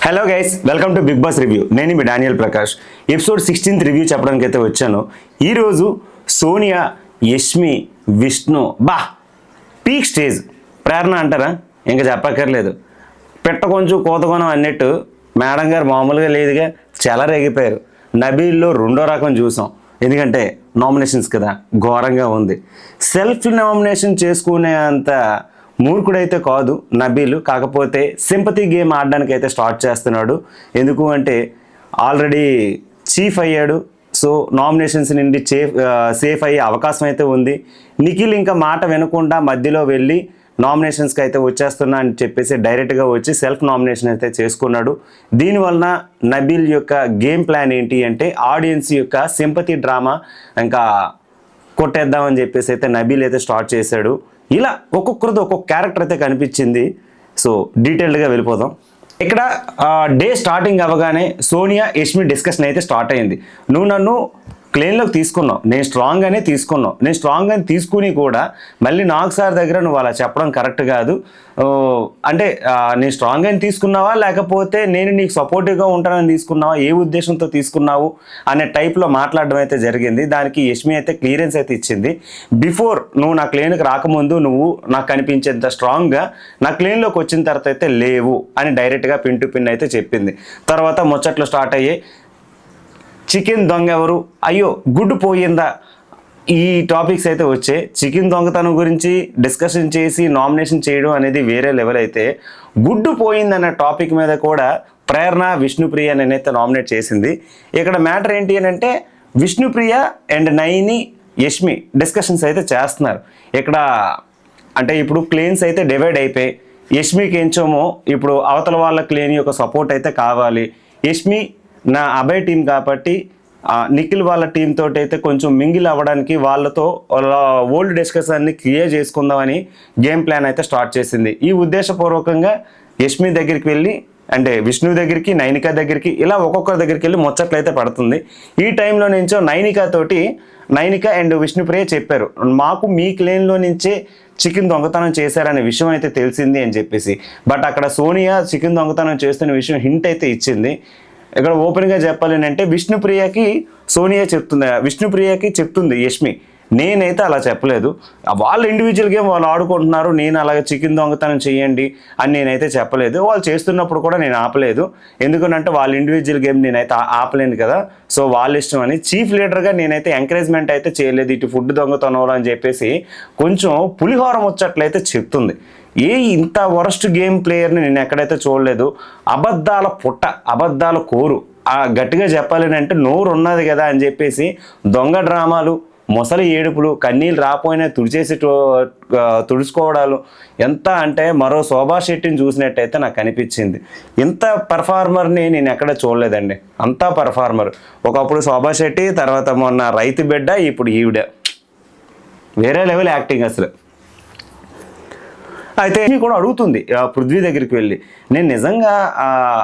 Hello guys, welcome to Bigg Boss review. నేను మీ Daniel Prakash. Episode 16 review చెప్పడానికి అయితే వచ్చాను. ఈరోజు సోనియా, యష్మి, విష్ణు పీక్ స్టేజ్. ప్రేరణ అంటారా, ఇంకా చెప్పక్కర్లేదు. పెట్ట కొంచెం కోతకొనం అన్నట్టు మేడం గారు మామూలుగా లేదుగా, చాలా రేగిపోయారు. నబీల్లో రెండో రకం చూసాం, ఎందుకంటే నామినేషన్స్ కదా, ఘోరంగా ఉంది. సెల్ఫ్ నామినేషన్ చేసుకునే అంత మూర్ఖుడైతే కాదు నబీలు. కాకపోతే సింపతి గేమ్ ఆడడానికి అయితే స్టార్ట్ చేస్తున్నాడు. ఎందుకు అంటే ఆల్రెడీ చీఫ్ అయ్యాడు. సో నామినేషన్స్ నుండి సేఫ్ అయ్యే అవకాశం అయితే ఉంది. నిఖిల్ ఇంకా మాట వినకుండా మధ్యలో వెళ్ళి నామినేషన్స్కి అయితే వచ్చేస్తున్నా అని చెప్పేసి డైరెక్ట్గా వచ్చి సెల్ఫ్ నామినేషన్ అయితే చేసుకున్నాడు. దీనివలన నబీల్ యొక్క గేమ్ ప్లాన్ ఏంటి అంటే ఆడియన్స్ యొక్క సింపతి డ్రామా ఇంకా కొట్టేద్దామని చెప్పేసి అయితే నబీల్ అయితే స్టార్ట్ చేశాడు. ఇలా ఒక్కొక్కరితో ఒక్కొక్క క్యారెక్టర్ అయితే కనిపించింది. సో డీటెయిల్డ్గా వెళ్ళిపోదాం. ఇక్కడ డే స్టార్టింగ్ అవ్వగానే సోనియా, యష్మి డిస్కషన్ అయితే స్టార్ట్ అయింది. నువ్వు నన్ను క్లెయిన్లోకి తీసుకున్నావు, నేను స్ట్రాంగ్ అనే తీసుకున్నావు. నేను స్ట్రాంగ్ అని తీసుకుని కూడా మళ్ళీ నాకు సార్ దగ్గర నువ్వు అలా చెప్పడం కరెక్ట్ కాదు. అంటే నేను స్ట్రాంగ్ అని తీసుకున్నావా, లేకపోతే నేను నీకు సపోర్టివ్గా ఉంటానని తీసుకున్నావా, ఏ ఉద్దేశంతో తీసుకున్నావు అనే టైప్లో మాట్లాడడం అయితే జరిగింది. దానికి యష్మి అయితే క్లియరెన్స్ అయితే ఇచ్చింది. బిఫోర్ నువ్వు నా క్లెయిన్కి రాకముందు నువ్వు నాకు కనిపించేంత స్ట్రాంగ్గా నా క్లెయిన్లోకి వచ్చిన తర్వాత అయితే లేవు అని డైరెక్ట్గా పిన్ టు పిన్ అయితే చెప్పింది. తర్వాత ముచ్చట్లు స్టార్ట్ అయ్యాయి. చికెన్ దొంగ ఎవరు, అయ్యో గుడ్డు పోయిందా, ఈ టాపిక్స్ అయితే వచ్చే. చికెన్ దొంగతనం గురించి డిస్కషన్ చేసి నామినేషన్ చేయడం అనేది వేరే లెవెల్ అయితే, గుడ్డు పోయిందన్న టాపిక్ మీద కూడా ప్రేరణ, విష్ణుప్రియ నేనైతే నామినేట్ చేసింది. ఇక్కడ మ్యాటర్ ఏంటి అని అంటే విష్ణుప్రియ అండ్ నైని, యష్మి డిస్కషన్స్ అయితే చేస్తున్నారు. ఇక్కడ అంటే ఇప్పుడు క్లెయిన్స్ అయితే డివైడ్ అయిపోయి యష్మికి ఏంచోమో ఇప్పుడు అవతల వాళ్ళ క్లెయిన్ యొక్క సపోర్ట్ అయితే కావాలి. యష్మి నా అభయ్ టీం కాబట్టి నిఖిల్ వాళ్ళ టీం తోటి అయితే కొంచెం మింగిల్ అవ్వడానికి వాళ్ళతో ఓల్డ్ డిస్కషన్ని క్లియర్ చేసుకుందామని గేమ్ ప్లాన్ అయితే స్టార్ట్ చేసింది. ఈ ఉద్దేశపూర్వకంగా యష్మి దగ్గరికి వెళ్ళి అంటే విష్ణు దగ్గరికి, నైనిక దగ్గరికి, ఇలా ఒక్కొక్కరి దగ్గరికి వెళ్ళి ముచ్చట్లు అయితే పడుతుంది. ఈ టైంలో నుంచో నైనిక అండ్ విష్ణుప్రియ చెప్పారు, మాకు మీ క్లెయిన్లో నుంచే చికెన్ దొంగతనం చేశారనే విషయం అయితే తెలిసింది అని చెప్పేసి. బట్ అక్కడ సోనియా చికెన్ దొంగతనం చేస్తున్న విషయం హింట్ అయితే ఇచ్చింది. ఇక్కడ ఓపెన్గా చెప్పాలి అంటే విష్ణుప్రియకి చెప్తుంది యష్మి, నేనైతే అలా చెప్పలేదు, వాళ్ళ ఇండివిజువల్ గేమ్ వాళ్ళు ఆడుకుంటున్నారు, నేను అలాగే చికెన్ దొంగతనం చేయండి అని నేనైతే చెప్పలేదు. వాళ్ళు చేస్తున్నప్పుడు కూడా నేను ఆపలేదు, ఎందుకంటే వాళ్ళ ఇండివిజువల్ గేమ్ నేనైతే ఆపలేను కదా, సో వాళ్ళ ఇష్టం అని. చీఫ్ లీడర్గా నేనైతే ఎంకరేజ్మెంట్ అయితే చేయలేదు ఇటు ఫుడ్ దొంగతనం అని చెప్పేసి కొంచెం పులిహోర ముచ్చట్లయితే చెప్తుంది. ఇంత వరస్ట్ గేమ్ ప్లేయర్ని నేను ఎక్కడైతే చూడలేదు. అబద్ధాల పుట్ట, అబద్ధాల కోరు. గట్టిగా చెప్పాలి అంటే నోరు ఉన్నది కదా అని చెప్పేసి దొంగ డ్రామాలు, మొసలి ఏడుపులు, కన్నీళ్ళు రాపోయినా తుడుచుకోవడాలు. ఎంత అంటే మరో శోభా శెట్టిని చూసినట్టయితే నాకు అనిపించింది. ఇంత పర్ఫార్మర్ని నేను ఎక్కడ చూడలేదండి. అంతా పర్ఫార్మర్. ఒకప్పుడు శోభా శెట్టి, తర్వాత మొన్న రైతు బిడ్డ, ఇప్పుడు ఈవిడ. వేరే లెవెల్ యాక్టింగ్ అసలు. అయితే కూడా అడుగుతుంది పృథ్వీ దగ్గరికి వెళ్ళి, నేను నిజంగా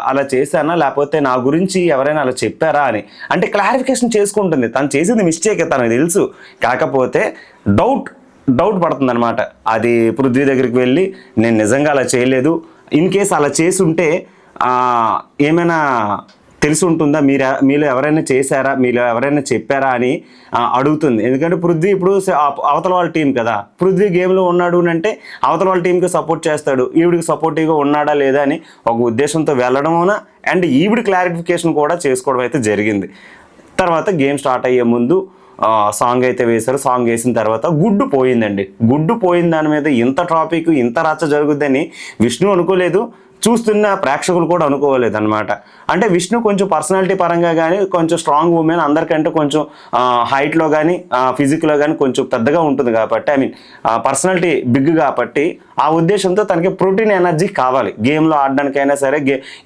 అలా చేశానా, లేకపోతే నా గురించి ఎవరైనా అలా చెప్పారా అని. అంటే క్లారిఫికేషన్ చేసుకుంటుంది. తను చేసింది మిస్టేక్ తనకు తెలుసు, కాకపోతే డౌట్ పడుతుంది అనమాట. అది పృథ్వీ దగ్గరికి వెళ్ళి నేను నిజంగా అలా చేయలేదు, ఇన్ కేస్ అలా చేసి ఉంటే ఏమైనా తెలిసి ఉంటుందా, మీలో ఎవరైనా చేశారా, మీలో ఎవరైనా చెప్పారా అని అడుగుతుంది. ఎందుకంటే పృథ్వీ ఇప్పుడు అవతల వాళ్ళ టీం కదా, పృథ్వీ గేమ్లో ఉన్నాడు అంటే అవతల వాళ్ళ టీంకి సపోర్ట్ చేస్తాడు, ఈవిడికి సపోర్టివ్గా ఉన్నాడా లేదా అని ఒక ఉద్దేశంతో వెళ్ళడమున అండ్ ఈవిడి క్లారిఫికేషన్ కూడా చేసుకోవడం అయితే జరిగింది. తర్వాత గేమ్ స్టార్ట్ అయ్యే ముందు సాంగ్ అయితే వేశారు. సాంగ్ వేసిన తర్వాత గుడ్డు పోయిందండి. గుడ్డు పోయిన దాని మీద ఇంత టాపిక్, ఇంత రచ్చ జరుగుద్దని విష్ణు అనుకోలేదు, చూస్తున్న ప్రేక్షకులు కూడా అనుకోలేదు అనమాట. అంటే విష్ణు కొంచెం పర్సనాలిటీ పరంగా కానీ కొంచెం స్ట్రాంగ్ ఉమెన్, అందరికంటే కొంచెం హైట్లో కానీ ఫిజిక్లో కానీ కొంచెం పెద్దగా ఉంటుంది కాబట్టి, పర్సనాలిటీ బిగ్ కాబట్టి ఆ ఉద్దేశంతో తనకి ప్రోటీన్ ఎనర్జీ కావాలి. గేమ్లో ఆడడానికైనా సరే,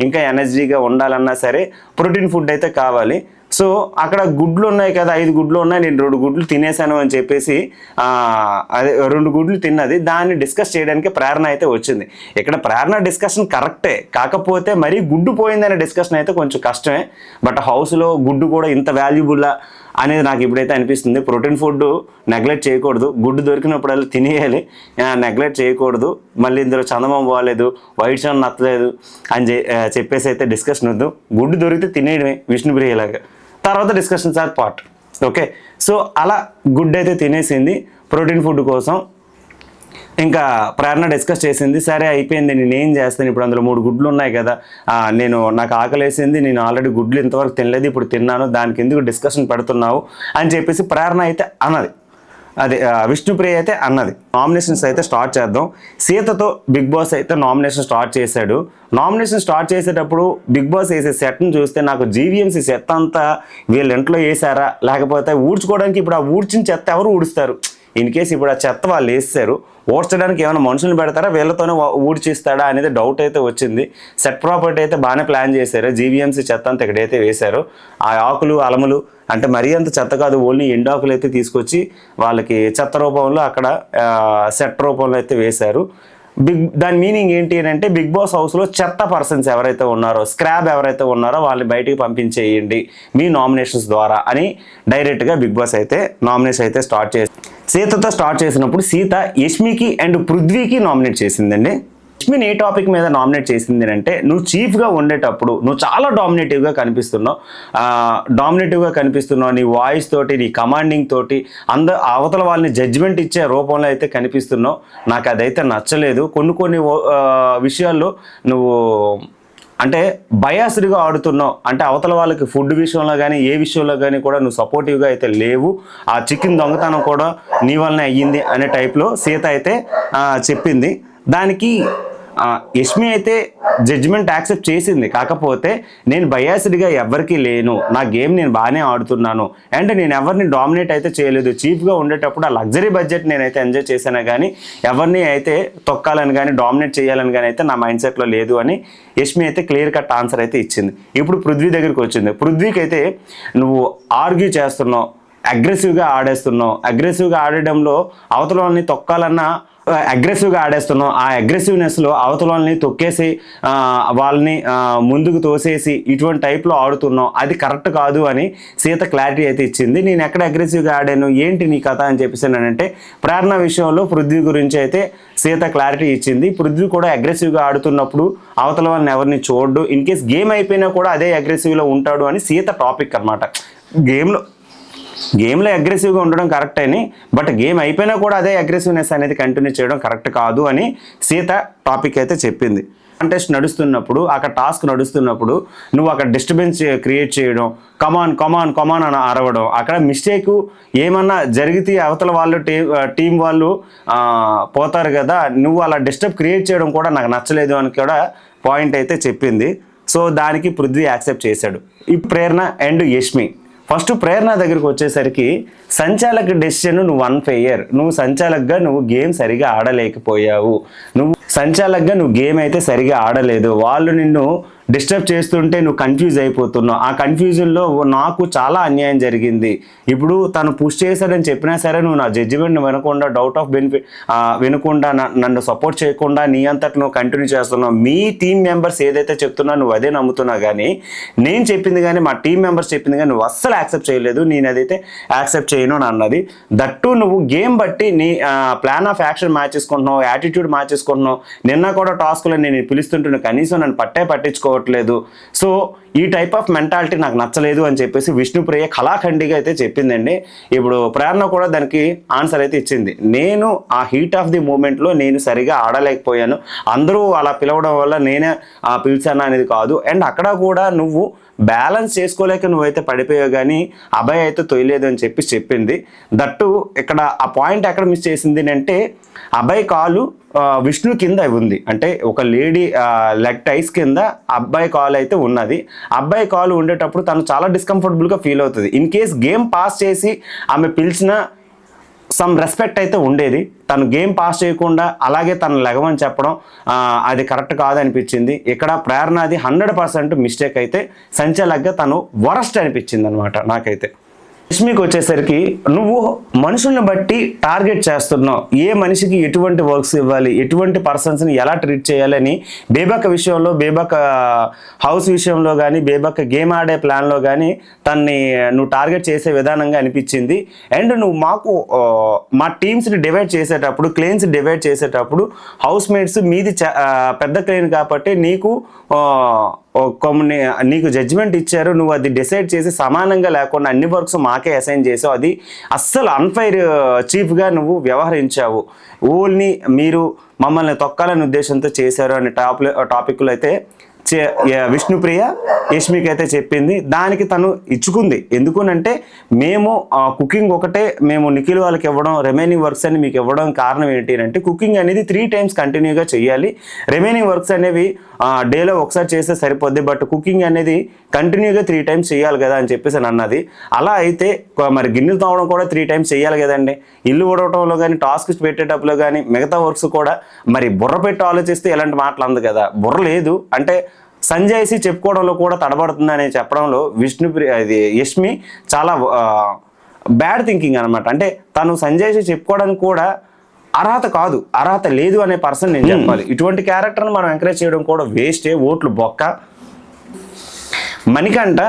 ఇంకా ఎనర్జీగా ఉండాలన్నా సరే ప్రోటీన్ ఫుడ్ అయితే కావాలి. సో అక్కడ గుడ్లు ఉన్నాయి కదా, 5 గుడ్లు ఉన్నాయి, నేను 2 గుడ్లు తినేసాను అని చెప్పేసి అదే 2 గుడ్లు తిన్నది, దాన్ని డిస్కస్ చేయడానికి ప్రేరణ అయితే వచ్చింది. ఇక్కడ ప్రేరణ డిస్కషన్ కరెక్టే, కాకపోతే మరీ గుడ్డు పోయిందనే డిస్కషన్ అయితే కొంచెం కష్టమే. బట్ హౌస్లో గుడ్డు కూడా ఇంత వాల్యుబుల్లా అనేది నాకు ఇప్పుడైతే అనిపిస్తుంది. ప్రోటీన్ ఫుడ్ నెగ్లెక్ట్ చేయకూడదు, గుడ్డు దొరికినప్పుడల్లా తినేయాలి, నెగ్లెక్ట్ చేయకూడదు. మళ్ళీ ఇందులో చందమం బాగాలేదు, వైట్ చాన్ నచ్చలేదు అని చెప్పేసి అయితే డిస్కషన్ వద్దు. గుడ్డు దొరికితే తినేయడమే విష్ణుప్రియలాగా, తర్వాత discussion sir part. Okay, so అలా గుడ్డు అయితే తినేసింది ప్రోటీన్ ఫుడ్ కోసం. ఇంకా ప్రేరణ డిస్కస్ చేసింది, సరే అయిపోయింది, నేనేం చేస్తాను ఇప్పుడు, అందులో 3 గుడ్లు ఉన్నాయి కదా, నాకు ఆకలేసింది, నేను ఆల్రెడీ గుడ్లు ఇంతవరకు తినలేదు, ఇప్పుడు తిన్నాను, దానికి ఎందుకు డిస్కషన్ పెడుతున్నావు అని చెప్పేసి ప్రేరణ అయితే అన్నది. అదే విష్ణుప్రియ అయితే అన్నది. నామినేషన్స్ అయితే స్టార్ట్ చేద్దాం. సీతతో బిగ్ బాస్ అయితే నామినేషన్ స్టార్ట్ చేశాడు. నామినేషన్ స్టార్ట్ చేసేటప్పుడు బిగ్ బాస్ వేసే సెట్ని చూస్తే నాకు జీవీఎంసీ సెట్ అంతా వీళ్ళ ఇంట్లో వేసారా, లేకపోతే ఊడ్చుకోవడానికి ఇప్పుడు ఆ ఊడ్చిన చెత్త ఎవరు ఊడుస్తారు? ఇన్ కేసు ఇప్పుడు ఆ చెత్త వాళ్ళు వేస్తారు, ఓడ్చడానికి ఏమైనా మనుషులు పెడతారా, వీళ్ళతోనే ఊడ్చిస్తాడా అనేది డౌట్ అయితే వచ్చింది. సెట్ ప్రాపర్టీ అయితే బాగానే ప్లాన్ చేశారు. జీవీఎంసీ చెత్త అంతా ఎక్కడైతే వేశారో ఆ ఆకులు అలములు అంటే మరీ అంత చెత్త కాదు, ఓన్లీ ఎండాకులు అయితే తీసుకొచ్చి వాళ్ళకి చెత్త రూపంలో అక్కడ సెట్ రూపంలో అయితే వేశారు. దాని మీనింగ్ ఏంటి అని అంటే, బిగ్ బాస్ హౌస్లో చెత్త పర్సన్స్ ఎవరైతే ఉన్నారో, స్క్రాబ్ ఎవరైతే ఉన్నారో వాళ్ళని బయటికి పంపించేయండి మీ నామినేషన్స్ ద్వారా అని డైరెక్ట్గా బిగ్ బాస్ అయితే నామినేషన్ అయితే స్టార్ట్ చేసి, సీతతో స్టార్ట్ చేసినప్పుడు సీత యష్మికి అండ్ పృథ్వీకి నామినేట్ చేసిందండి. యష్మిని ఏ టాపిక్ మీద నామినేట్ చేసింది అంటే, నువ్వు చీఫ్గా ఉండేటప్పుడు నువ్వు చాలా డామినేటివ్గా కనిపిస్తున్నావు, నీ వాయిస్ తోటి, నీ కమాండింగ్ తోటి అవతల వాళ్ళని జడ్జిమెంట్ ఇచ్చే రూపంలో అయితే కనిపిస్తున్నావు. నాకు అదైతే నచ్చలేదు. కొన్ని విషయాల్లో నువ్వు అంటే బయాస్డ్గా ఆడుతున్నావు, అంటే అవతల వాళ్ళకి ఫుడ్ విషయంలో కానీ ఏ విషయంలో కానీ కూడా నువ్వు సపోర్టివ్గా అయితే లేవు. ఆ చికెన్ దొంగతనం కూడా నీ వల్లనే అయ్యింది అనే టైప్లో సీత అయితే చెప్పింది. దానికి యష్మి అయితే జడ్జిమెంట్ యాక్సెప్ట్ చేసింది. కాకపోతే నేను బయాస్డ్గా ఎవరికి లేను, నా గేమ్ నేను బాగానే ఆడుతున్నాను, అండ్ నేను ఎవరిని డామినేట్ అయితే చేయలేదు. చీఫ్గా ఉండేటప్పుడు ఆ లగ్జరీ బడ్జెట్ నేనైతే ఎంజాయ్ చేశాను, కానీ ఎవరిని అయితే తొక్కాలని కానీ డామినేట్ చేయాలని కానీ అయితే నా మైండ్ సెట్లో లేదు అని యష్మి అయితే క్లియర్ కట్ ఆన్సర్ అయితే ఇచ్చింది. ఇప్పుడు పృథ్వీ దగ్గరికి వచ్చింది. పృథ్వీకి అయితే నువ్వు ఆర్గ్యూ చేస్తున్నావు, అగ్రెసివ్గా ఆడడంలో అవతల వాళ్ళని తొక్కాలన్న అగ్రెసివ్గా ఆడేస్తున్నావు. ఆ అగ్రెసివ్నెస్లో అవతల వాళ్ళని తొక్కేసి వాళ్ళని ముందుకు తోసేసి ఇటువంటి టైప్లో ఆడుతున్నావు, అది కరెక్ట్ కాదు అని సీత క్లారిటీ అయితే ఇచ్చింది. నేను ఎక్కడ అగ్రెసివ్గా ఆడాను, ఏంటి నీ కథ అని చెప్పేసి అంటే, ప్రేరణ విషయంలో పృథ్వీ గురించి అయితే సీత క్లారిటీ ఇచ్చింది. పృథ్వీ కూడా అగ్రెసివ్గా ఆడుతున్నప్పుడు అవతల వాళ్ళని ఎవరిని చూడ్డు, ఇన్ కేస్ గేమ్ అయిపోయినా కూడా అదే అగ్రెసివ్లో ఉంటాడు అని సీత టాపిక్ అనమాట. గేమ్లో అగ్రెసివ్గా ఉండడం కరెక్ట్ అని, బట్ గేమ్ అయిపోయినా కూడా అదే అగ్రెసివ్నెస్ అనేది కంటిన్యూ చేయడం కరెక్ట్ కాదు అని సీత టాపిక్ అయితే చెప్పింది. కాంటెస్ట్ నడుస్తున్నప్పుడు, అక్కడ టాస్క్ నడుస్తున్నప్పుడు నువ్వు అక్కడ డిస్టర్బెన్స్ క్రియేట్ చేయడం, కమాన్ అని అరవడం, అక్కడ మిస్టేక్ ఏమన్నా జరిగితే అవతల వాళ్ళు టీం వాళ్ళు పోతారు కదా, నువ్వు అలా డిస్టర్బ్ క్రియేట్ చేయడం కూడా నాకు నచ్చలేదు అని కూడా పాయింట్ అయితే చెప్పింది. సో దానికి పృథ్వీ యాక్సెప్ట్ చేశాడు. ఈ ప్రేరణ అండ్ యష్మి. ఫస్ట్ ప్రేరణ దగ్గరికి వచ్చేసరికి, సంచాలక డెసిషన్ నువ్వు అన్ఫెయిర్, నువ్వు సంచాలకగా నువ్వు గేమ్ సరిగా ఆడలేకపోయావు, నువ్వు గేమ్ అయితే సరిగా ఆడలేదు, వాళ్ళు నిన్ను డిస్టర్బ్ చేస్తుంటే నువ్వు కన్ఫ్యూజ్ అయిపోతున్నావు. ఆ కన్ఫ్యూజన్లో నాకు చాలా అన్యాయం జరిగింది. ఇప్పుడు తను పుష్ చేశాడని చెప్పినా సరే నువ్వు నా జడ్జిమెంట్ వినకుండా, డౌట్ ఆఫ్ బెనిఫిట్ వినకుండా, నన్ను సపోర్ట్ చేయకుండా నీ అంతటి నువ్వు కంటిన్యూ చేస్తున్నావు. మీ టీం మెంబర్స్ ఏదైతే చెప్తున్నా నువ్వు అదే నమ్ముతున్నావు, కానీ నేను చెప్పింది కానీ మా టీం మెంబర్స్ చెప్పింది కానీ నువ్వు అస్సలు యాక్సెప్ట్ చేయలేదు. నేను అదైతే యాక్సెప్ట్ చేయను అని అన్నది. దట్టు నువ్వు గేమ్ బట్టి నీ ప్లాన్ ఆఫ్ యాక్షన్ మార్చేసుకుంటున్నావు, యాటిట్యూడ్ మార్చేసుకుంటున్నావు. నిన్న కూడా టాస్క్లో నేను పిలుస్తుంటున్నా, కనీసం నన్ను పట్టించుకోవట్లేదు. సో ఈ టైప్ ఆఫ్ మెంటాలిటీ నాకు నచ్చలేదు అని చెప్పేసి విష్ణుప్రియ కళాఖండిగా అయితే చెప్పిందండి. ఇప్పుడు ప్రేరణ కూడా దానికి ఆన్సర్ అయితే ఇచ్చింది. నేను ఆ హీట్ ఆఫ్ ది మూమెంట్లో నేను సరిగా ఆడలేకపోయాను, అందరూ అలా పిలవడం వల్ల నేనే పిలిచాను అనేది కాదు. అండ్ అక్కడ కూడా నువ్వు బ్యాలెన్స్ చేసుకోలేక నువ్వైతే పడిపోయావు, కానీ అభయ్ అయితే తొయలేదు అని చెప్పింది. దట్టు ఇక్కడ ఆ పాయింట్ ఎక్కడ మిస్ చేసింది అంటే, అభయ్ కాలు విష్ణు కింద ఉంది, అంటే ఒక లేడీ లెగ్ టైస్ కింద అబ్బాయి కాల్ అయితే ఉన్నది. అబ్బాయి కాల్ ఉండేటప్పుడు తను చాలా డిస్కంఫర్టబుల్గా ఫీల్ అవుతుంది. ఇన్ కేస్ గేమ్ పాస్ చేసి ఆమె పిలిచిన సమ్ రెస్పెక్ట్ అయితే ఉండేది. తను గేమ్ పాస్ చేయకుండా అలాగే తను లెగవని చెప్పడం అది కరెక్ట్ కాదనిపించింది. ఇక్కడ ప్రేరణది 100% మిస్టేక్ అయితే సంచలక్గా తను వరస్ట్ అనిపించింది అనమాట నాకైతే. యష్మికి వచ్చేసరికి నువ్వు మనుషుల్ని బట్టి టార్గెట్ చేస్తున్నావు, ఏ మనిషికి ఎటువంటి వర్క్స్ ఇవ్వాలి, ఎటువంటి పర్సన్స్ని ఎలా ట్రీట్ చేయాలని బేబక్క విషయంలో, బేబక్క హౌస్ విషయంలో కానీ, బేబక్క గేమ్ ఆడే ప్లాన్లో కానీ తన్ని నువ్వు టార్గెట్ చేసే విధానంగా అనిపించింది. అండ్ నువ్వు మాకు మా టీమ్స్ని డివైడ్ చేసేటప్పుడు, క్లెయిన్స్ డివైడ్ చేసేటప్పుడు హౌస్ మేట్స్ మీది పెద్ద క్లెయిన్ కాబట్టి నీకు జడ్జిమెంట్ ఇచ్చారు, నువ్వు అది డిసైడ్ చేసి సమానంగా లేకుండా అన్ని వర్క్స్ మాకే అసైన్ చేసావు. అది అస్సలు అన్ఫైర్ చీఫ్గా నువ్వు వ్యవహరించావు. ఓన్లీ మీరు మమ్మల్ని తొక్కాలనే ఉద్దేశంతో చేశారు అనే టాపిక్లో అయితే విష్ణుప్రియ యష్మికి అయితే చెప్పింది. దానికి తను ఇచ్చుకుంది. ఎందుకునంటే మేము కుకింగ్ ఒకటే మేము నిఖిల్ వాళ్ళకి ఇవ్వడం, రిమైనింగ్ వర్క్స్ అని మీకు ఇవ్వడం కారణం ఏంటి అంటే కుకింగ్ అనేది 3 times కంటిన్యూగా చేయాలి, రిమైనింగ్ వర్క్స్ అనేవి డేలో ఒకసారి చేస్తే సరిపోద్ది, బట్ కుకింగ్ అనేది కంటిన్యూగా 3 times చేయాలి కదా అని చెప్పేసి అన్నది. అలా అయితే మరి గిన్నెలు తోవడం కూడా 3 times చేయాలి కదండి. ఇల్లు ఊడవటంలో కానీ, టాస్క్స్ పెట్టేటప్పుడు కానీ, మిగతా వర్క్స్ కూడా మరి బుర్ర పెట్టి ఆలోచిస్తే ఎలాంటి మాటలు అంది కదా. బుర్ర లేదు అంటే సంజయ్సి చెప్పుకోవడంలో కూడా తడబడుతుందని చెప్పడంలో యష్మి చాలా బ్యాడ్ థింకింగ్ అనమాట. అంటే తను సంజయ్సి చెప్పుకోవడానికి కూడా అర్హత లేదు అనే పర్సన్ నేను చెప్పాలి. ఇటువంటి క్యారెక్టర్ని మనం ఎంకరేజ్ చేయడం కూడా వేస్టే, ఓట్లు బొక్క. మణికంఠ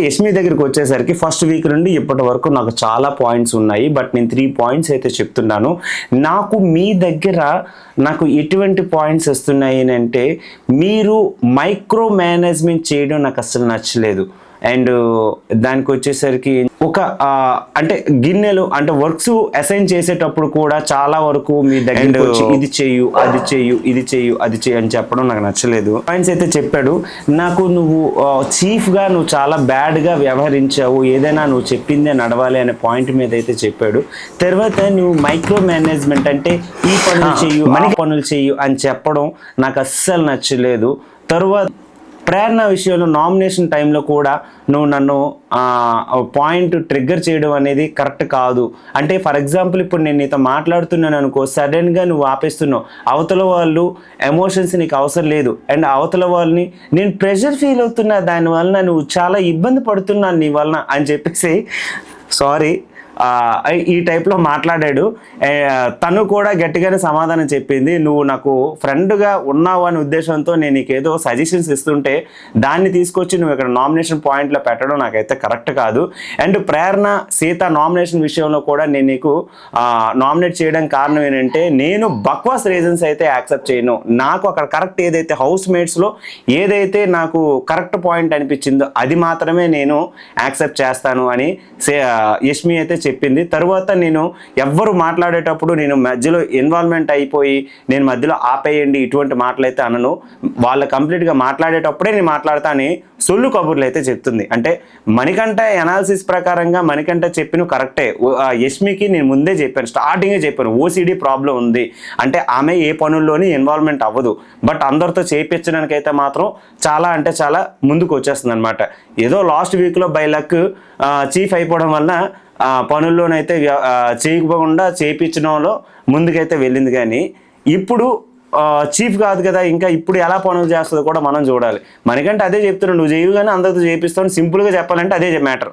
యష్మి దగ్గరికి వచ్చేసరికి ఫస్ట్ వీక్ నుండి ఇప్పటి వరకు నాకు చాలా పాయింట్స్ ఉన్నాయి, బట్ నేను 3 points అయితే చెప్తున్నాను. మీ దగ్గర నాకు ఎటువంటి పాయింట్స్ వస్తున్నాయి అంటే మీరు మైక్రో మేనేజ్మెంట్ చేయడం నాకు అసలు నచ్చలేదు. అండ్ దానికి వచ్చేసరికి అంటే గిన్నెలు అంటే వర్క్స్ అసైన్ చేసేటప్పుడు కూడా చాలా వరకు మీ దగ్గర ఇది చెయ్యు, అది చెయ్యు, ఇది చెయ్యు, అది చెయ్యు అని చెప్పడం నాకు నచ్చలేదు. పాయింట్స్ అయితే చెప్పాడు. నాకు నువ్వు చీఫ్గా నువ్వు చాలా బ్యాడ్గా వ్యవహరించావు, ఏదైనా నువ్వు చెప్పిందే నడవాలి అనే పాయింట్ మీద అయితే చెప్పాడు. తర్వాత నువ్వు మైక్రో మేనేజ్మెంట్ అంటే ఈ పనులు చెయ్యు, పనులు చెయ్యు అని చెప్పడం నాకు అస్సలు నచ్చలేదు. తర్వాత ప్రేరణ విషయంలో నామినేషన్ టైంలో కూడా నువ్వు నన్ను పాయింట్ ట్రిగ్గర్ చేయడం అనేది కరెక్ట్ కాదు. అంటే ఫర్ ఎగ్జాంపుల్ ఇప్పుడు నేను నీతో మాట్లాడుతున్నాను అనుకో, సడన్గా నువ్వు ఆపేస్తున్నావు, అవతల వాళ్ళు ఎమోషన్స్ నీకు అవసరం లేదు, అండ్ అవతల వాళ్ళని నేను ప్రెషర్ ఫీల్ అవుతున్నా, దానివల్ల నువ్వు చాలా ఇబ్బంది పడుతున్నాను నీ వలన అని చెప్పేసి సారీ ఈ టైప్లో మాట్లాడాడు. తను కూడా గట్టిగానే సమాధానం చెప్పింది. నువ్వు నాకు ఫ్రెండ్గా ఉన్నావు అనే ఉద్దేశంతో నేను నీకు ఏదో సజెషన్స్ ఇస్తుంటే దాన్ని తీసుకొచ్చి నువ్వు ఇక్కడ నామినేషన్ పాయింట్లో పెట్టడం నాకైతే కరెక్ట్ కాదు. అండ్ ప్రేరణ సీత నామినేషన్ విషయంలో కూడా నేను నీకు నామినేట్ చేయడం కారణం ఏంటంటే నేను బక్వాస్ రీజన్స్ అయితే యాక్సెప్ట్ చేయను. నాకు అక్కడ కరెక్ట్ ఏదైతే హౌస్ మేట్స్లో ఏదైతే నాకు కరెక్ట్ పాయింట్ అనిపించిందో అది మాత్రమే నేను యాక్సెప్ట్ చేస్తాను అని యష్మి అయితే చెప్పింది. తర్వాత నేను ఎవ్వరు మాట్లాడేటప్పుడు నేను మధ్యలో ఇన్వాల్వ్మెంట్ అయిపోయి నేను మధ్యలో ఆపేయండి ఇటువంటి మాటలు అయితే అనను. వాళ్ళు కంప్లీట్గా మాట్లాడేటప్పుడే నేను మాట్లాడతా అని సొల్లు కబుర్లు అయితే చెప్తుంది. అంటే మణికంఠ ఎనాలిసిస్ ప్రకారంగా మణికంఠ చెప్పిన కరెక్టే. యష్మికి నేను ముందే చెప్పాను, స్టార్టింగే చెప్పాను, ఓసిడి ప్రాబ్లం ఉంది అంటే ఆమె ఏ పనుల్లోని ఇన్వాల్వ్మెంట్ అవ్వదు, బట్ అందరితో చేయించడానికి అయితే మాత్రం చాలా అంటే చాలా ముందుకు వచ్చేస్తుంది అనమాట. ఏదో లాస్ట్ వీక్లో బై లక్ చీఫ్ అయిపోవడం వల్ల పనుల్లోనైతే చేయకపోకుండా చేయించడంలో ముందుకైతే వెళ్ళింది. కానీ ఇప్పుడు చీఫ్ కాదు కదా, ఇంకా ఇప్పుడు ఎలా పనులు చేస్తుందో కూడా మనం చూడాలి. మనకంటే అదే చెప్తున్నాడు, నువ్వు చేయు కానీ అందరితో చేయిస్తావు, సింపుల్గా చెప్పాలంటే అదే మ్యాటర్.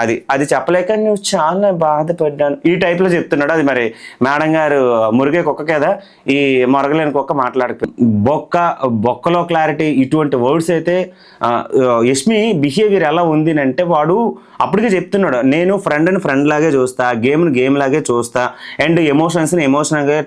అది చెప్పలేక నువ్వు చాలా బాధపడ్డాను ఈ టైప్లో చెప్తున్నాడు. అది మరి మేడం గారు మురిగే కుక్క కదా, ఈ మొరగలేని కుక్క మాట్లాడుతుంది. బొక్కలో క్లారిటీ ఇటువంటి వర్డ్స్ అయితే యష్మి బిహేవియర్ ఎలా ఉంది అంటే వాడు అప్పటికే చెప్తున్నాడు, నేను ఫ్రెండ్ లాగే చూస్తా, గేమ్ లాగే చూస్తా, అండ్ ఎమోషన్స్ని ఎమోషనల్గా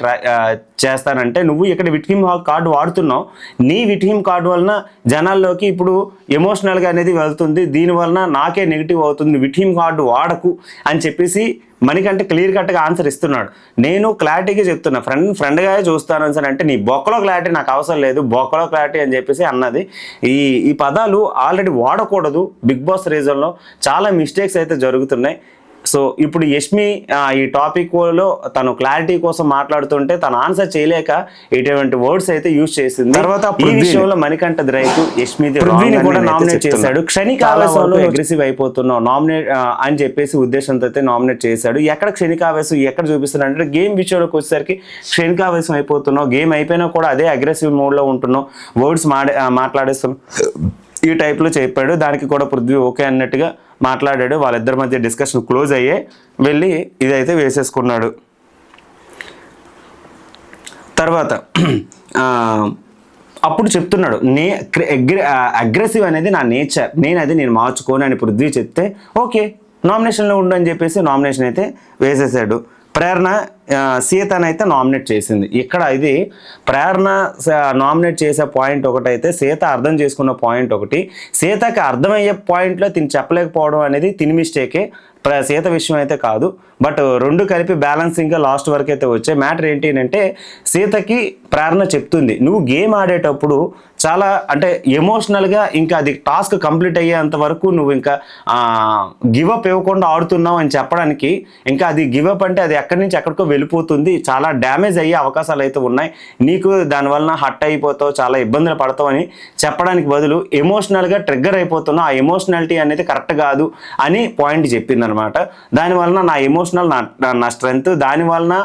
చేస్తానంటే నువ్వు ఇక్కడ విట్హిమ్ కార్డు వాడుతున్నావు. నీ విట్హిమ్ కార్డు వలన జనాల్లోకి ఇప్పుడు ఎమోషనల్గా అనేది వెళ్తుంది, దీనివలన నాకే నెగిటివ్ అవుతుంది, విట్హిమ్ కార్డు వాడకు అని చెప్పేసి మనకంటే క్లియర్ కట్గా ఆన్సర్ ఇస్తున్నాడు. నేను క్లారిటీగా చెప్తున్నా, ఫ్రెండ్గా చూస్తాను సార్ అంటే నీ బొక్కలో క్లారిటీ నాకు అవసరం లేదు, బొక్కలో క్లారిటీ అని చెప్పేసి అన్నది. ఈ పదాలు ఆల్రెడీ వాడకూడదు. బిగ్ బాస్ రీజన్లో చాలా మిస్టేక్స్ అయితే జరుగుతున్నాయి. సో ఇప్పుడు యష్మి ఈ టాపిక్లో తను క్లారిటీ కోసం మాట్లాడుతుంటే తను ఆన్సర్ చేయలేక ఇటువంటి వర్డ్స్ అయితే యూజ్ చేసింది. తర్వాత ఈ విషయంలో మణికంఠ రైతు యష్మిని కూడా నామినేట్ చేశాడు. క్షణిక ఆవేశంలో అగ్రెసివ్ అయిపోతున్నావు నామినేట్ అని చెప్పేసి ఉద్దేశంతో అయితే నామినేట్ చేశాడు. ఎక్కడ క్షణికావేశం ఎక్కడ చూపిస్తున్నాడు అంటే గేమ్ విషయంలోకి వచ్చేసరికి క్షణికావేశం అయిపోతున్నావు, గేమ్ అయిపోయినా కూడా అదే అగ్రెసివ్ మోడ్లో ఉంటున్నావు, వర్డ్స్ మాట్లాడేస్తున్నావు ఈ టైప్లో చెప్పాడు. దానికి కూడా పృథ్వీ ఓకే అన్నట్టుగా మాట్లాడాడు. వాళ్ళిద్దరి మధ్య డిస్కషన్ క్లోజ్ అయ్యే వెళ్ళి ఇదైతే వేసేసుకున్నాడు. తర్వాత అప్పుడు చెప్తున్నాడు, అగ్రెసివ్ అనేది నా నేచర్, నేను మార్చుకోను అని పృథ్వీ చెప్తే ఓకే నామినేషన్లో ఉండు అని చెప్పేసి నామినేషన్ అయితే వేసేసాడు. ప్రేరణ సీతనైతే నామినేట్ చేసింది. ఇక్కడ ఇది ప్రేరణ నామినేట్ చేసే పాయింట్ ఒకటైతే సీత అర్థం చేసుకున్న పాయింట్ ఒకటి. సీతకి అర్థమయ్యే పాయింట్లో తిని చెప్పలేకపోవడం అనేది తిని మిస్టేకే, సీత విషయం అయితే కాదు. బట్ రెండు కలిపి బ్యాలెన్సింగ్గా లాస్ట్ వరకు అయితే వచ్చాయి. మ్యాటర్ ఏంటి అంటే సీతకి ప్రేరణ చెప్తుంది, నువ్వు గేమ్ ఆడేటప్పుడు చాలా అంటే ఎమోషనల్గా ఇంకా అది టాస్క్ కంప్లీట్ అయ్యేంత వరకు నువ్వు ఇంకా గివప్ ఇవ్వకుండా ఆడుతున్నావు అని చెప్పడానికి, ఇంకా అది గివప్ అంటే అది ఎక్కడి నుంచి ఎక్కడికో వెళ్ళిపోతుంది, చాలా డ్యామేజ్ అయ్యే అవకాశాలు అయితే ఉన్నాయి, నీకు దానివలన హట్ అయిపోతావు, చాలా ఇబ్బందులు పడతావు అని చెప్పడానికి బదులు ఎమోషనల్గా ట్రిగ్గర్ అయిపోతున్నావు, ఆ ఎమోషనాలిటీ అనేది కరెక్ట్ కాదు అని పాయింట్ చెప్పింది అనమాట. దానివలన నా ఎమోషనల్ నా స్ట్రెంగ్త్, దానివలన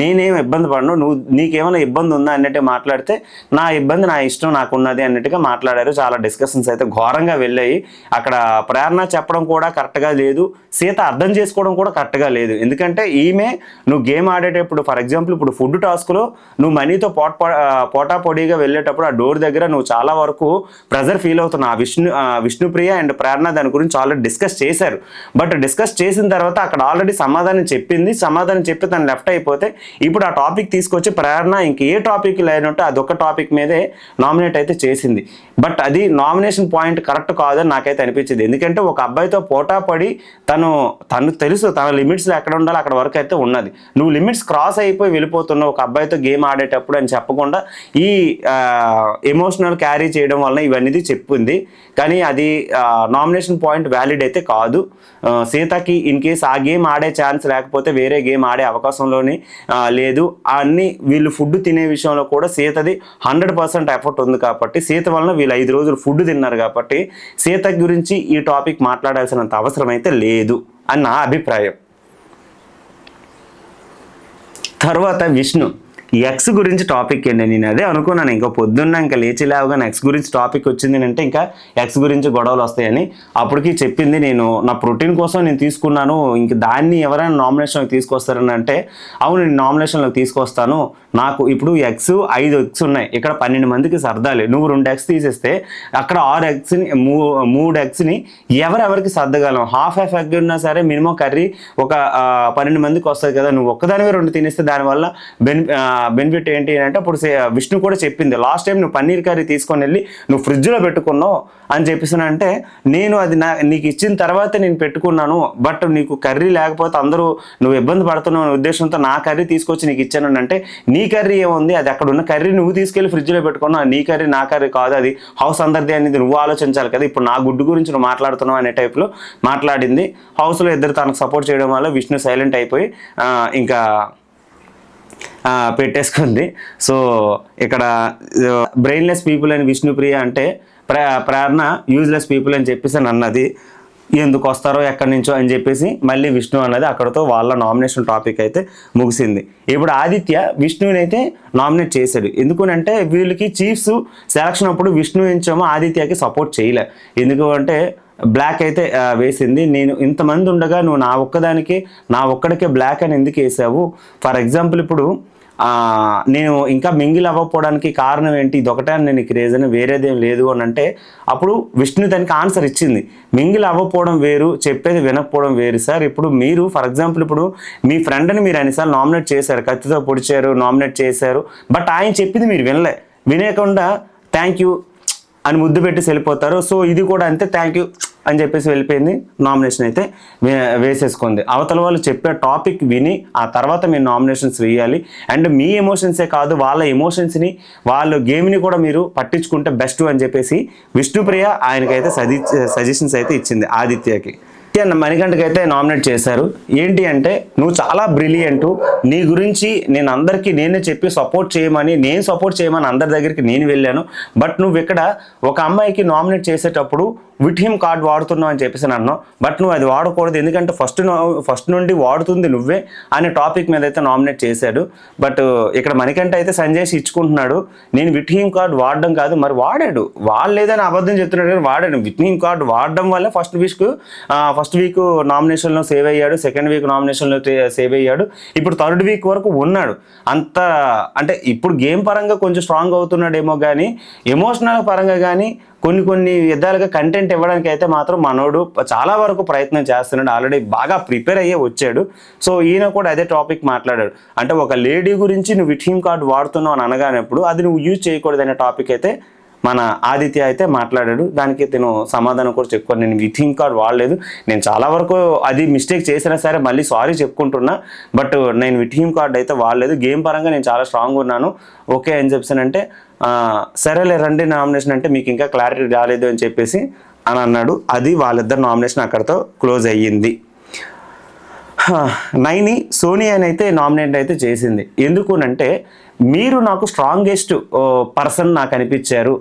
నేనేం ఇబ్బంది పడను, నీకేమైనా ఇబ్బంది ఉందా అన్నట్టు మాట్లాడితే నా ఇబ్బంది నా ఇష్టం నాకు ఉన్నది అన్నట్టుగా మాట్లాడారు. చాలా డిస్కషన్స్ అయితే ఘోరంగా వెళ్ళాయి. అక్కడ ప్రేరణ చెప్పడం కూడా కరెక్ట్గా లేదు, సీత అర్థం చేసుకోవడం కూడా కరెక్ట్గా లేదు. ఎందుకంటే ఈమె నువ్వు గేమ్ ఆడేటప్పుడు ఫర్ ఎగ్జాంపుల్ ఇప్పుడు ఫుడ్ టాస్క్లో నువ్వు మనీతో పోటాపోటీగా వెళ్ళేటప్పుడు ఆ డోర్ దగ్గర నువ్వు చాలా వరకు ప్రెజర్ ఫీల్ అవుతున్నావు. విష్ణుప్రియ అండ్ ప్రేరణ దాని గురించి ఆల్రెడీ డిస్కస్ చేశారు. బట్ డిస్కస్ చేసిన తర్వాత అక్కడ ఆల్రెడీ సమాధానం చెప్పి తను లెఫ్ట్ అయిపోతే ఇప్పుడు ఆ టాపిక్ తీసుకొచ్చి ప్రేరణ ఇంకే టాపిక్ లేనట్టు అదొక టాపిక్ మీదే నామినేట్ అయితే చేసింది. బట్ అది నామినేషన్ పాయింట్ కరెక్ట్ కాదని నాకైతే అనిపించింది. ఎందుకంటే ఒక అబ్బాయితో పోటాపడి తను తెలుసు తన లిమిట్స్లో ఎక్కడ ఉండాలో అక్కడ వరకు అయితే ఉన్నది. నువ్వు లిమిట్స్ క్రాస్ అయిపోయి వెళ్ళిపోతున్నావు ఒక అబ్బాయితో గేమ్ ఆడేటప్పుడు అని చెప్పకుండా ఈ ఎమోషనల్ క్యారీ చేయడం వలన ఇవన్నీ చెప్పింది. కానీ అది నామినేషన్ పాయింట్ వ్యాలిడ్ అయితే కాదు. సీతకి ఇన్ కేస్ ఆ గేమ్ ఆడే ఛాన్స్ లేకపోతే వేరే గేమ్ ఆడే అవకాశంలోని లేదు. అన్ని వీళ్ళు ఫుడ్ తినే విషయంలో కూడా సీతది 100% ఎఫర్ట్ ఉంది కాబట్టి సీత వలన వీళ్ళు 5 రోజులు ఫుడ్ తిన్నారు కాబట్టి సీత గురించి ఈ టాపిక్ మాట్లాడాల్సినంత అవసరం అయితే లేదు అని నా అభిప్రాయం. తర్వాత విష్ణు ఎక్స్ గురించి టాపిక్ ఏంటి, నేను అదే అనుకున్నాను ఇంకా పొద్దున్న ఇంకా లేచి లేవగానే ఎక్స్ గురించి టాపిక్ వచ్చింది అంటే ఇంకా ఎక్స్ గురించి గొడవలు వస్తాయని. అప్పటికి చెప్పింది నేను నా ప్రోటీన్ కోసం నేను తీసుకున్నాను, ఇంక దాన్ని ఎవరైనా నామినేషన్లోకి తీసుకొస్తారని అంటే అవును నేను నామినేషన్లోకి తీసుకొస్తాను, నాకు ఇప్పుడు 5 ఎగ్స్ ఉన్నాయి, ఇక్కడ 12 మందికి సర్దాలి, నువ్వు 2 ఎగ్స్ తీసేస్తే అక్కడ 6 ఎగ్స్ని 3 ఎగ్స్ని ఎవరెవరికి సర్దగలం, హాఫ్ ఎగ్ ఉన్నా సరే మినిమం కర్రీ ఒక 12 మందికి వస్తుంది కదా, నువ్వు ఒక్కదానివే 2 తినేస్తే దానివల్ల బెనిఫిట్ ఏంటి అంటే అప్పుడు విష్ణు కూడా చెప్పింది లాస్ట్ టైం నువ్వు పన్నీర్ కర్రీ తీసుకొని వెళ్ళి నువ్వు ఫ్రిడ్జ్లో పెట్టుకున్నావు అని చెప్పేసి అంటే నేను అది నీకు ఇచ్చిన తర్వాతే నేను పెట్టుకున్నాను, బట్ నీకు కర్రీ లేకపోతే అందరూ నువ్వు ఇబ్బంది పడుతున్నావు అనే ఉద్దేశంతో నా కర్రీ తీసుకొచ్చి నీకు ఇచ్చాను అంటే నీ కర్రీ ఏముంది, అది అక్కడ ఉన్న కర్రీ నువ్వు తీసుకెళ్ళి ఫ్రిడ్జ్లో పెట్టుకున్నావు, నీ కర్రీ నా కర్రీ కాదు, అది హౌస్ అందరిది అనేది నువ్వు ఆలోచించాలి కదా, ఇప్పుడు నా గుడ్డు గురించి నువ్వు మాట్లాడుతున్నావు అనే టైప్లో మాట్లాడింది. హౌస్లో ఇద్దరు తనకు సపోర్ట్ చేయడం వల్ల విష్ణు సైలెంట్ అయిపోయి ఇంకా పెట్టేసుకుంది. సో ఇక్కడ బ్రెయిన్లెస్ పీపుల్ అని విష్ణుప్రియ అంటే ప్రేరణ యూజ్లెస్ పీపుల్ అని చెప్పేసి అన్నది, ఎందుకు వస్తారో ఎక్కడి నుంచో అని చెప్పేసి మళ్ళీ విష్ణు అన్నది అక్కడతో వాళ్ళ నామినేషన్ టాపిక్ అయితే ముగిసింది. ఇప్పుడు ఆదిత్య విష్ణుని అయితే నామినేట్ చేశాడు. ఎందుకంటే వీళ్ళకి చీఫ్స్ సెలక్షన్ అప్పుడు విష్ణు నుంచేమో ఆదిత్యకి సపోర్ట్ చేయలే, ఎందుకు అంటే బ్లాక్ అయితే వేసింది. నేను ఇంతమంది ఉండగా నువ్వు నా ఒక్కడికే బ్లాక్ అని ఎందుకు వేసావు, ఫర్ ఎగ్జాంపుల్ ఇప్పుడు నేను ఇంకా మింగిల్ అవ్వకపోవడానికి కారణం ఏంటి, ఇదొకటే అని నేను రీజన్, వేరేదేం లేదు అని అంటే అప్పుడు విష్ణు దానికి ఆన్సర్ ఇచ్చింది. మింగిల్ అవ్వకపోవడం వేరు, చెప్పేది వినకపోవడం వేరు సార్. ఇప్పుడు మీరు ఫర్ ఎగ్జాంపుల్ ఇప్పుడు మీ ఫ్రెండ్ని మీరు అన్నిసార్లు నామినేట్ చేశారు, కత్తితో పొడిచారు, నామినేట్ చేశారు, బట్ ఆయన చెప్పింది మీరు వినకుండా థ్యాంక్ యూ అని ముద్దు పెట్టి వెళ్ళిపోతారు. సో ఇది కూడా అంతే, థ్యాంక్ యూ అని చెప్పేసి వెళ్ళిపోయింది, నామినేషన్ అయితే వేసేసుకుంది. అవతల వాళ్ళు చెప్పే టాపిక్ విని ఆ తర్వాత మీరు నామినేషన్స్ వేయాలి. అండ్ మీ ఎమోషన్సే కాదు వాళ్ళ ఎమోషన్స్ని వాళ్ళ గేమ్ని కూడా మీరు పట్టించుకుంటే బెస్ట్ అని చెప్పేసి విష్ణుప్రియ ఆయనకైతే సజెషన్స్ అయితే ఇచ్చింది ఆదిత్యకి. మణికంఠకి అయితే నామినేట్ చేశారు. ఏంటి అంటే నువ్వు చాలా బ్రిలియంట్, నీ గురించి నేను అందరికీ నేనే చెప్పి సపోర్ట్ చేయమని అందరి దగ్గరికి నేను వెళ్ళాను, బట్ నువ్వు ఇక్కడ ఒక అమ్మాయికి నామినేట్ చేసేటప్పుడు విత్ హిమ్ కార్డ్ వాడుతున్నావు అని చెప్పేసి అన్నావు. బట్ నువ్వు అది వాడకూడదు, ఎందుకంటే ఫస్ట్ నుండి వాడుతుంది నువ్వే అనే టాపిక్ మీద అయితే నామినేట్ చేశాడు. బట్ ఇక్కడ మణికంఠ అయితే సంజయ్ ఇచ్చుకుంటున్నాడు, నేను విత్ హిమ్ కార్డ్ వాడడం కాదు. మరి వాడాడు, వాడలేదని అబద్ధం చెప్తున్నాడు కానీ వాడాడు. విత్ హిమ్ కార్డ్ వాడడం వల్ల ఫస్ట్ వీక్ నామినేషన్లో సేవ్ అయ్యాడు, సెకండ్ వీక్ నామినేషన్లో సేవ్ అయ్యాడు, ఇప్పుడు థర్డ్ వీక్ వరకు ఉన్నాడు. అంత అంటే ఇప్పుడు గేమ్ పరంగా కొంచెం స్ట్రాంగ్ అవుతున్నాడేమో కానీ ఎమోషనల్ పరంగా కానీ కొన్ని విధాలుగా కంటెంట్ ఇవ్వడానికి అయితే మాత్రం మనోడు చాలా వరకు ప్రయత్నం చేస్తున్నాడు. ఆల్రెడీ బాగా ప్రిపేర్ అయ్యే వచ్చాడు. సో ఈయన కూడా అదే టాపిక్ మాట్లాడాడు. అంటే ఒక లేడీ గురించి నువ్వు విత్ హిమ్ కార్డ్ వాడుతున్నావు అని అనగానప్పుడు అది నువ్వు యూజ్ చేయకూడదు అనే టాపిక్ అయితే మన ఆదిత్య అయితే మాట్లాడాడు. దానికి నేను సమాధానం కూడా చెప్పుకోను, నేను విత్ హిమ్ కార్డ్ వాడలేదు, నేను చాలా వరకు అది మిస్టేక్ చేసినా సరే మళ్ళీ సారీ చెప్పుకుంటున్నా, బట్ నేను విత్ హిమ్ కార్డ్ అయితే వాడలేదు, గేమ్ పరంగా నేను చాలా స్ట్రాంగ్ ఉన్నాను ఓకే అని చెప్పానంటే సరేలే రండి నామినేషన్ అంటే మీకు ఇంకా క్లారిటీ రాలేదు అని చెప్పేసి అని అన్నాడు. అది వాళ్ళిద్దరు నామినేషన్ అక్కడితో క్లోజ్ అయ్యింది. నైని సోనియాని అయితే నామినేట్ అయితే చేసింది. ఎందుకునంటే మీరు నాకు స్ట్రాంగెస్ట్ పర్సన్ నాకు అనిపించారు,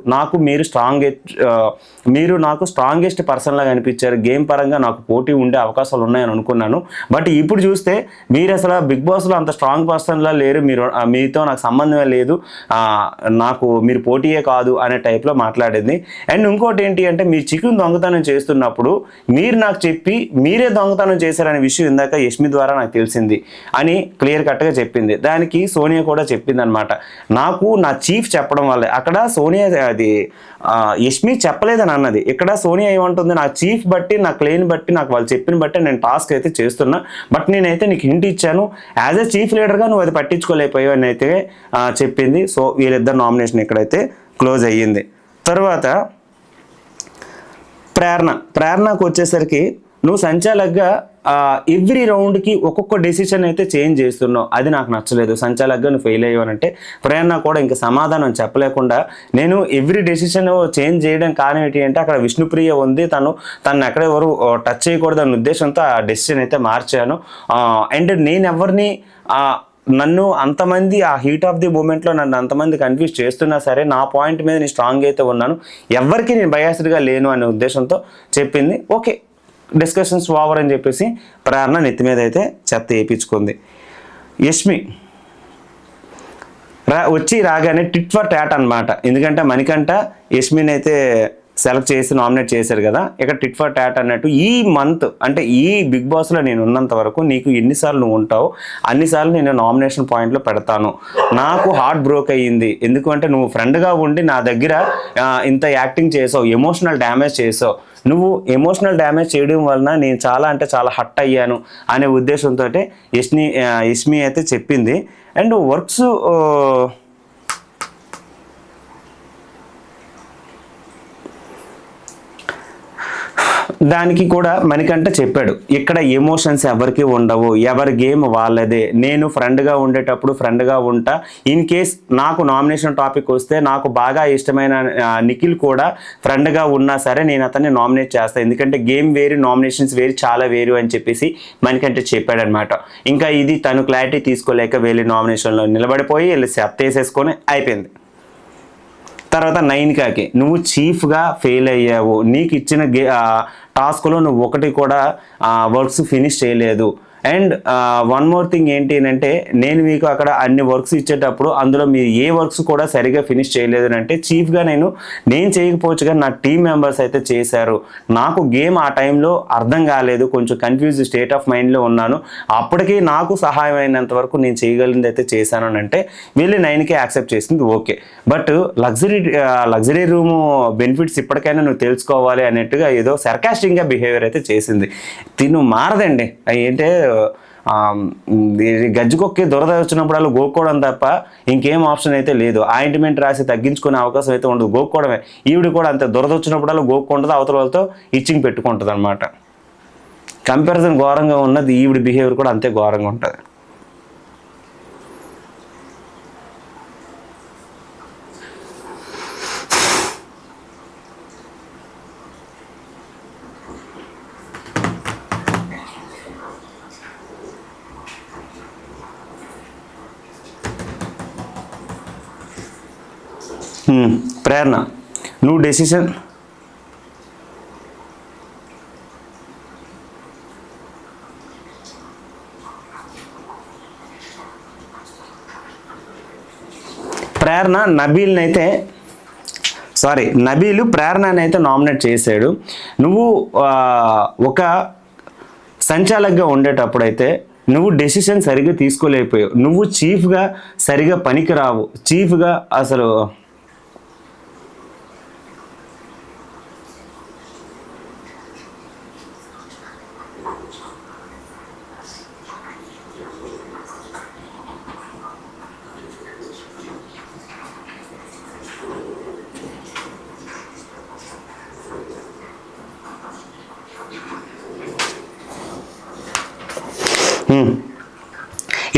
మీరు నాకు స్ట్రాంగెస్ట్ పర్సన్ లాగా అనిపించారు, గేమ్ పరంగా నాకు పోటీ ఉండే అవకాశాలు ఉన్నాయని అనుకున్నాను. బట్ ఇప్పుడు చూస్తే మీరు అసలు బిగ్ బాస్లో అంత స్ట్రాంగ్ పర్సన్లా లేరు, మీతో నాకు సంబంధమే లేదు, మీరు పోటీయే కాదు అనే టైప్లో మాట్లాడింది. అండ్ ఇంకోటి ఏంటి అంటే మీరు చికెన్ దొంగతనం చేస్తున్నప్పుడు మీరు నాకు చెప్పి మీరే దొంగతనం చేశారనే విషయం ఇందాక యష్మి ద్వారా నాకు తెలిసింది అని క్లియర్ కట్గా చెప్పింది. దానికి సోనియా కూడా చెప్పింది అనమాట, నాకు నా చీఫ్ చెప్పడం వల్లే. అక్కడ సోనియా అది యష్మి చెప్పలేదని అన్నది, ఇక్కడ సోనియా ఏమంటుంది, నా చీఫ్ బట్టి నా క్లెయిమ్ బట్టి నాకు వాళ్ళు చెప్పిన బట్టి నేను టాస్క్ అయితే చేస్తున్నా, బట్ నేనైతే నీకు హింట్ ఇచ్చాను, యాజ్ ఎ చీఫ్ లీడర్గా నువ్వు అది పట్టించుకోలేకపోయావు అని అయితే చెప్పింది. సో వీళ్ళిద్దరు నామినేషన్ ఇక్కడైతే క్లోజ్ అయ్యింది. తర్వాత ప్రేరణకు వచ్చేసరికి నువ్వు సంచాలక్గా ఎవ్రీ రౌండ్కి ఒక్కొక్క డెసిషన్ అయితే చేంజ్ చేస్తున్నావు, అది నాకు నచ్చలేదు, సంచాలక్గా నువ్వు ఫెయిల్ అయ్యావనంటే ప్రేరణ కూడా ఇంకా సమాధానం చెప్పలేకుండా నేను ఎవ్రీ డెసిషన్ చేంజ్ చేయడం కారణం ఏంటి అంటే అక్కడ విష్ణుప్రియ ఉంది, తను ఎక్కడ ఎవరు టచ్ చేయకూడదు అనే ఉద్దేశంతో ఆ డెసిషన్ అయితే మార్చాను. అండ్ నేను ఎవరిని నన్ను అంతమంది ఆ హీట్ ఆఫ్ ది మూమెంట్లో నన్ను అంతమంది కన్ఫ్యూజ్ చేస్తున్నా సరే నా పాయింట్ మీద నేను స్ట్రాంగ్ అయితే ఉన్నాను, ఎవరికి నేను బయాస్డ్గా లేను అనే ఉద్దేశంతో చెప్పింది. ఓకే డిస్కషన్స్ ఓవర్ అని చెప్పేసి ప్రేరణ నెత్తి మీద అయితే చెత్త వేయించుకుంది. యష్మి వచ్చి రాగానే టిట్ ఫర్ టాట్ అనమాట, ఎందుకంటే మణికంఠ యష్మిని అయితే సెలెక్ట్ చేసి నామినేట్ చేశారు కదా, ఇక్కడ టిట్ ఫర్ టాట్ అన్నట్టు ఈ మంత్ అంటే ఈ బిగ్ బాస్లో నేను ఉన్నంత వరకు నీకు ఎన్నిసార్లు నువ్వు ఉంటావు అన్నిసార్లు నేను నామినేషన్ పాయింట్లో పెడతాను. నాకు హార్ట్ బ్రోక్ అయ్యింది, ఎందుకంటే నువ్వు ఫ్రెండ్గా ఉండి నా దగ్గర ఇంత యాక్టింగ్ చేసావు, ఎమోషనల్ డ్యామేజ్ చేసావు, నువ్వు ఎమోషనల్ డ్యామేజ్ చేయడం వలన నేను చాలా అంటే చాలా హర్ట్ అయ్యాను అనే ఉద్దేశంతో యష్మి అయితే చెప్పింది. అండ్ వర్క్స్ దానికి కూడా మణికంఠ చెప్పాడు, ఇక్కడ ఎమోషన్స్ ఎవరికి ఉండవు, ఎవరి గేమ్ వాళ్ళదే, నేను ఫ్రెండ్గా ఉండేటప్పుడు ఫ్రెండ్గా ఉంటా, ఇన్ కేస్ నాకు నామినేషన్ టాపిక్ వస్తే నాకు బాగా ఇష్టమైన నిఖిల్ కూడా ఫ్రెండ్గా ఉన్నా సరే నేను అతన్ని నామినేట్ చేస్తాను, ఎందుకంటే గేమ్ వేరు నామినేషన్స్ వేరు చాలా వేరు అని చెప్పేసి మణికంఠ చెప్పాడనమాట. ఇంకా ఇది తను క్లారిటీ తీసుకోలేక వెళ్ళి నామినేషన్లో నిలబడిపోయి వెళ్ళి సెత్తేసేసుకొని అయిపోయింది. తర్వాత నైనికాకి నువ్వు చీఫ్గా ఫెయిల్ అయ్యావు, నీకు ఇచ్చిన టాస్క్లో నువ్వు ఒకటి కూడా వర్క్స్ ఫినిష్ చేయలేదు. అండ్ వన్ మోర్ థింగ్ ఏంటి అంటే నేను మీకు అక్కడ అన్ని వర్క్స్ ఇచ్చేటప్పుడు అందులో మీరు ఏ వర్క్స్ కూడా సరిగా ఫినిష్ చేయలేదు అంటే చీఫ్గా నేను చేయకపోవచ్చు కానీ నా టీం మెంబర్స్ అయితే చేశారు, నాకు గేమ్ ఆ టైంలో అర్థం కాలేదు, కొంచెం కన్ఫ్యూజ్ స్టేట్ ఆఫ్ మైండ్లో ఉన్నాను, అప్పటికీ నాకు సహాయం అయినంత వరకు నేను చేయగలిగింది అయితే చేశాను అని అంటే వీళ్ళు 9కే యాక్సెప్ట్ చేసింది. Okay, but luxury room benefits ఇప్పటికైనా నువ్వు తెలుసుకోవాలి అన్నట్టుగా ఏదో సర్కాస్టిక్గా బిహేవియర్ అయితే చేసింది. తిను మారదండి, ఏంటంటే గజ్జుకొక్కి దురద వచ్చినప్పుడు వాళ్ళు గోక్కోవడం తప్ప ఇంకేం ఆప్షన్ అయితే లేదు. ఆయింట్మెంట్ రాసి తగ్గించుకునే అవకాశం అయితే ఉండదు, గోక్కోవడమే. ఈవిడ కూడా అంతే, దురద వచ్చినప్పుడు వాళ్ళు గోక్కుంటుంది, అవతల వాళ్ళతో ఇచ్చింగ్ పెట్టుకుంటుంది అనమాట. కంపారిజన్ ఘోరంగా ఉన్నది, ఈవిడ బిహేవియర్ కూడా అంతే ఘోరంగా ఉంటుంది. ప్రేరణ నువ్వు డెసిషన్ ప్రేరణ నబీల్ని అయితే నబీలు ప్రేరణని అయితే నామినేట్ చేశాడు. నువ్వు ఒక సంచాలకుగా ఉండేటప్పుడు అయితే నువ్వు డెసిషన్ సరిగ్గా తీసుకోలేకపోయావు. నువ్వు చీఫ్గా సరిగా పనికిరావు. చీఫ్గా అసలు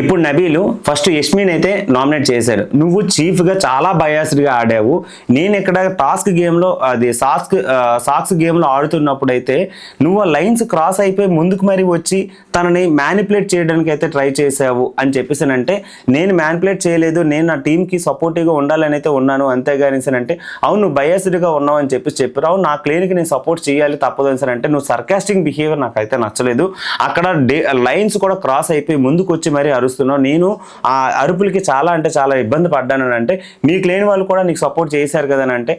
ఇప్పుడు నబీలు ఫస్ట్ యష్మిన్ అయితే నామినేట్ చేశాడు. నువ్వు చీఫ్గా చాలా బయాస్డ్గా ఆడావు. నేను ఇక్కడ టాస్క్ గేమ్లో అది సాక్స్ గేమ్లో ఆడుతున్నప్పుడు అయితే నువ్వు లైన్స్ క్రాస్ అయిపోయి ముందుకు మరి వచ్చి తనని మ్యానిపులేట్ చేయడానికి అయితే ట్రై చేసావు అని చెప్పేసానంటే, నేను మ్యానిపులేట్ చేయలేదు, నేను నా టీంకి సపోర్టివ్గా ఉండాలని అయితే ఉన్నాను, అంతేగాని అంటే అవును నువ్వు బయాస్డ్గా ఉన్నావు అని చెప్పారు. అవును నా క్లీన్కి నేను సపోర్ట్ చేయాలి తప్పదు అని అంటే నువ్వు సర్కాస్టింగ్ బిహేవియర్ నాకైతే నచ్చలేదు. అక్కడ లైన్స్ కూడా క్రాస్ అయిపోయి ముందుకు వచ్చి మరీ అరుస్తున్నావు. నేను ఆ అరుపులకి చాలా అంటే చాలా ఇబ్బంది పడ్డాను అంటే మీ క్లేన్ వాళ్ళు కూడా నీకు సపోర్ట్ చేశారు కదా అని అంటే,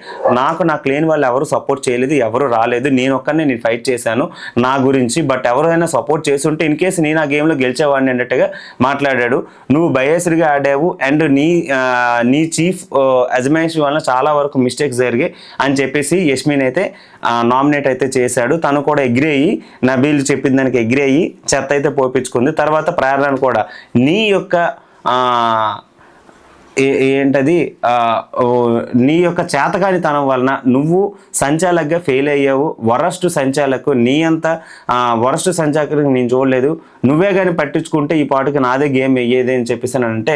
నా క్లేన్ వాళ్ళు ఎవరు సపోర్ట్ చేయలేదు, ఎవరు రాలేదు, నేను ఒక్కనే నేను ఫైట్ చేశాను నా గురించి. బట్ ఎవరైనా సపోర్ట్ చేసి ఉంటే ఇన్ కేసు నేను ఆ గేమ్లో గెలిచేవాడిని అన్నట్టుగా మాట్లాడాడు. నువ్వు బయాస్డ్గా ఆడావు అండ్ నీ చీఫ్ అజమాయిషి వలన చాలా వరకు మిస్టేక్స్ జరిగాయి అని చెప్పేసి యష్మిన్ అయితే నామినేట్ అయితే చేశాడు. తను కూడా అగ్రీ అయ్యి నబీల్ చెప్పిన దానికి అగ్రీ అయ్యి చెత్త అయితే పోపించుకుంది. తర్వాత ప్రేరణ కూడా నీ యొక్క ఏంటది నీ యొక్క చేతకానితనం వలన నువ్వు సంచాలకుగా ఫెయిల్ అయ్యావు. వరస్ట్ సంచాలకు నీ అంత వరస్ట్ సంచాలకులకు నేను చూడలేదు. నువ్వే కానీ పట్టించుకుంటే ఈ పాటుకి నాదే గేమ్ అయ్యేది అని చెప్పేసానంటే,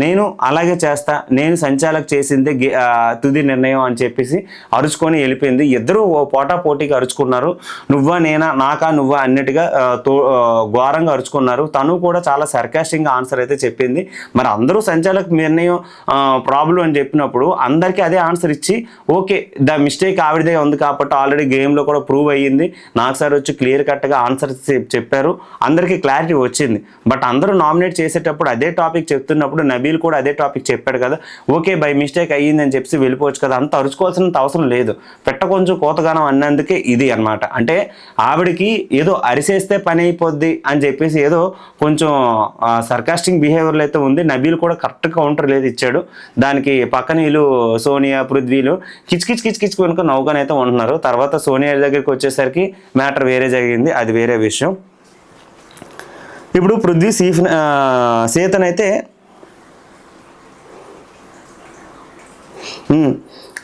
నేను అలాగే చేస్తా, నేను సంచాలక్ చేసిందే తుది నిర్ణయం అని చెప్పేసి అరుచుకొని వెళ్ళిపోయింది. ఇద్దరు పోటాపోటీగా అరుచుకున్నారు. నువ్వా నేనా, నాకా నువ్వా అన్నట్టుగా ఘోరంగా అరుచుకున్నారు. తను కూడా చాలా సర్కాస్టింగ్గా ఆన్సర్ అయితే చెప్పింది. మరి అందరూ సంచాలక్ నిర్ణయం ప్రాబ్లం అని చెప్పినప్పుడు అందరికీ అదే ఆన్సర్ ఇచ్చి ఓకే ద మిస్టేక్ ఆవిడదే ఉంది కాబట్టి ఆల్రెడీ గేమ్లో కూడా ప్రూవ్ అయ్యింది, నాకు సార్ వచ్చి క్లియర్ కట్గా ఆన్సర్ చెప్పారు, అందరికీ క్లారిటీ వచ్చింది. బట్ అందరూ నామినేట్ చేసేటప్పుడు అదే టాపిక్ చెప్తున్నప్పుడు నబీల్ కూడా అదే టాపిక్ చెప్పాడు కదా, ఓకే బై మిస్టేక్ అయ్యింది అని చెప్పి వెళ్ళిపోవచ్చు కదా, అంత అరుచుకోవాల్సినంత అవసరం లేదు. కొంచెం కోతగానం అన్నందుకే ఇది అనమాట. అంటే ఆవిడకి ఏదో అరిసేస్తే పని అయిపోద్ది అని చెప్పేసి ఏదో కొంచెం సర్కాస్టింగ్ బిహేవియర్లో అయితే ఉంది. నబీల్ కూడా కరెక్ట్ కౌంటర్ లేదు ఇచ్చాడు. దానికి పక్కన వీళ్ళు సోనియా పృథ్వీలు కిచ్ కనుక నవ్వుగానైతే ఉంటున్నారు. తర్వాత సోనియా దగ్గరికి వచ్చేసరికి మ్యాటర్ వేరే జరిగింది, అది వేరే విషయం. ఇప్పుడు పృథ్వీ సీతనైతే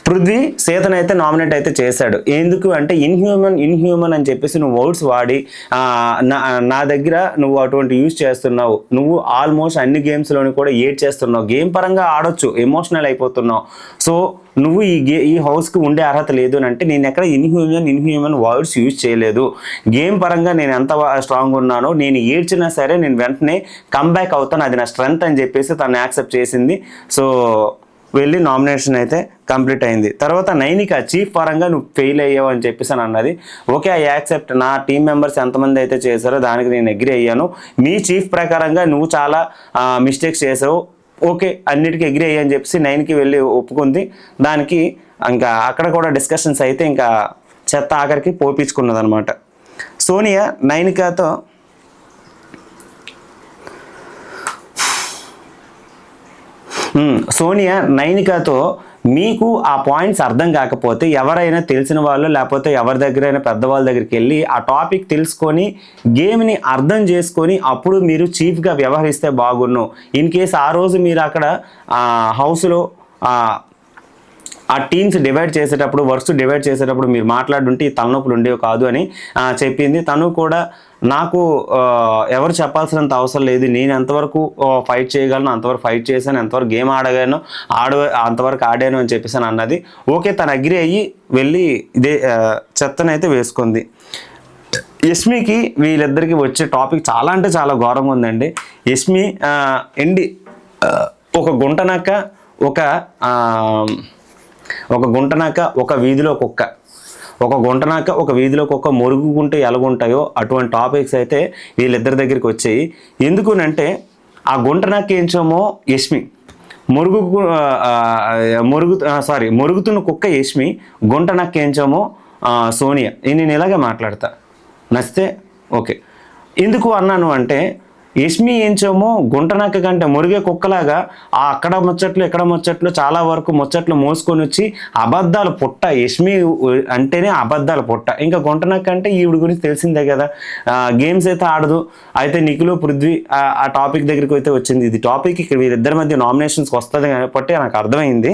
పృథ్వీ సీతనైతే నామినేట్ అయితే చేశాడు. ఎందుకు అంటే ఇన్హ్యూమన్ అని చెప్పేసి నువ్వు వర్డ్స్ వాడి నా దగ్గర నువ్వు అటువంటి యూజ్ చేస్తున్నావు. నువ్వు ఆల్మోస్ట్ అన్ని గేమ్స్లోని కూడా ఏడ్ చేస్తున్నావు. గేమ్ పరంగా ఆడొచ్చు, ఎమోషనల్ అయిపోతున్నావు. సో నువ్వు ఈ హౌస్కి ఉండే అర్హత లేదు అని అంటే నేను ఎక్కడ ఇన్హ్యూమన్ వర్డ్స్ యూజ్ చేయలేదు. గేమ్ పరంగా నేను ఎంత స్ట్రాంగ్ ఉన్నానో నేను ఏడ్చినా సరే నేను వెంటనే కమ్బ్యాక్ అవుతాను, అది నా స్ట్రెంగ్త్ అని చెప్పేసి తను యాక్సెప్ట్ చేసింది. సో వెళ్ళి నామినేషన్ అయితే కంప్లీట్ అయింది. తర్వాత నైనిక చీఫ్ పరంగా నువ్వు ఫెయిల్ అయ్యావు అని చెప్పేసి అని అన్నది. ఓకే ఐ యాక్సెప్ట్, నా టీం మెంబర్స్ ఎంతమంది అయితే చేశారో దానికి నేను అగ్రీ అయ్యాను. మీ చీఫ్ ప్రకారంగా నువ్వు చాలా మిస్టేక్స్ చేసావు, ఓకే అన్నిటికీ అగ్రీ అయ్యని చెప్పేసి 9కి వెళ్ళి ఒప్పుకుంది. దానికి ఇంకా అక్కడ కూడా డిస్కషన్స్ అయితే ఇంకా చెత్త ఆఖరికి పోపించుకున్నది అనమాట. సోనియా నైనికతో మీకు ఆ పాయింట్స్ అర్థం కాకపోతే ఎవరైనా తెలిసిన వాళ్ళు లేకపోతే ఎవరి దగ్గరైనా పెద్దవాళ్ళ దగ్గరికి వెళ్ళి ఆ టాపిక్ తెలుసుకొని గేమ్ని అర్థం చేసుకొని అప్పుడు మీరు చీఫ్గా వ్యవహరిస్తే బాగున్ను. ఇన్ కేస్ ఆ రోజు మీరు అక్కడ హౌస్లో ఆ టీమ్స్ డివైడ్ చేసేటప్పుడు వర్క్స్ డివైడ్ చేసేటప్పుడు మీరు మాట్లాడుంటే ఈ తలనొప్పులు ఉండేవి కాదు అని చెప్పింది. తను కూడా నాకు ఎవరు చెప్పాల్సినంత అవసరం లేదు, నేను ఎంతవరకు ఫైట్ చేయగలను అంతవరకు ఫైట్ చేశాను, ఎంతవరకు గేమ్ ఆడగాను అంతవరకు ఆడాను అని చెప్పేసి అన్నది. ఓకే తను అగ్రి అయ్యి వెళ్ళి ఇదే చెత్తనైతే వేసుకుంది. యష్మికి వీళ్ళిద్దరికి వచ్చే టాపిక్ చాలా అంటే చాలా ఘోరంగా ఉందండి. యష్మి ఒక గుంటనక్క ఒక వీధిలో కుక్క, ఒక గుంటనాక ఒక వీధిలో కుక్క మురుగుకుంటే ఎలాగుంటాయో అటువంటి టాపిక్స్ అయితే వీళ్ళిద్దరి దగ్గరికి వచ్చాయి. ఎందుకునంటే ఆ గుంటనాక ఏంచోమో యష్మి, మొరుగుతున్న కుక్క యష్మి, గుంట నక్కేంచమో సోనియా. నేను ఇలాగే మాట్లాడతా, నచ్చితే ఓకే. ఎందుకు అన్నాను అంటే యష్మి ఏంచోమో గుంటనక్క కంటే మురిగే కుక్కలాగా ఆ అక్కడ ముచ్చట్లు ఇక్కడ ముచ్చట్లు చాలా వరకు ముచ్చట్లు మోసుకొని వచ్చి అబద్ధాలు పుట్ట. యష్మి అంటేనే అబద్ధాలు పుట్ట. ఇంకా గుంటనక్క అంటే ఈవిడ గురించి తెలిసిందే కదా, గేమ్స్ అయితే ఆడదు. అయితే నిఖిలు పృథ్వీ ఆ టాపిక్ దగ్గరికి అయితే వచ్చింది. ఇది టాపిక్ ఇక్కడ వీరిద్దరి మధ్య నామినేషన్స్కి వస్తుంది కాబట్టి నాకు అర్థమైంది.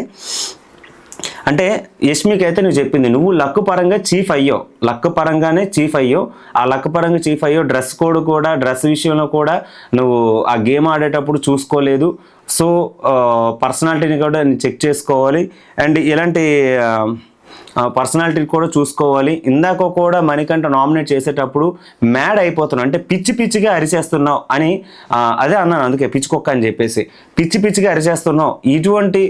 అంటే యష్మికి అయితే నువ్వు చెప్పింది, నువ్వు లక్ పరంగా చీఫ్ అయ్యావు, లక్ పరంగానే చీఫ్ అయ్యావు. ఆ లక్ పరంగా చీఫ్ అయ్యావు. డ్రెస్ కోడ్ కూడా, డ్రెస్ విషయంలో కూడా నువ్వు ఆ గేమ్ ఆడేటప్పుడు చూసుకోలేదు. సో పర్సనాలిటీని కూడా చెక్ చేసుకోవాలి. అండ్ ఇలాంటి పర్సనాలిటీ కూడా చూసుకోవాలి. ఇందాక కూడా మణికంఠ నామినేట్ చేసేటప్పుడు మ్యాడ్ అయిపోతున్నావు, అంటే పిచ్చి పిచ్చిగా అరిచేస్తున్నావు అని అదే అన్నాను. అందుకే పిచ్చి కుక్క అని చెప్పేసి పిచ్చి పిచ్చిగా అరిచేస్తున్నావు. ఇటువంటి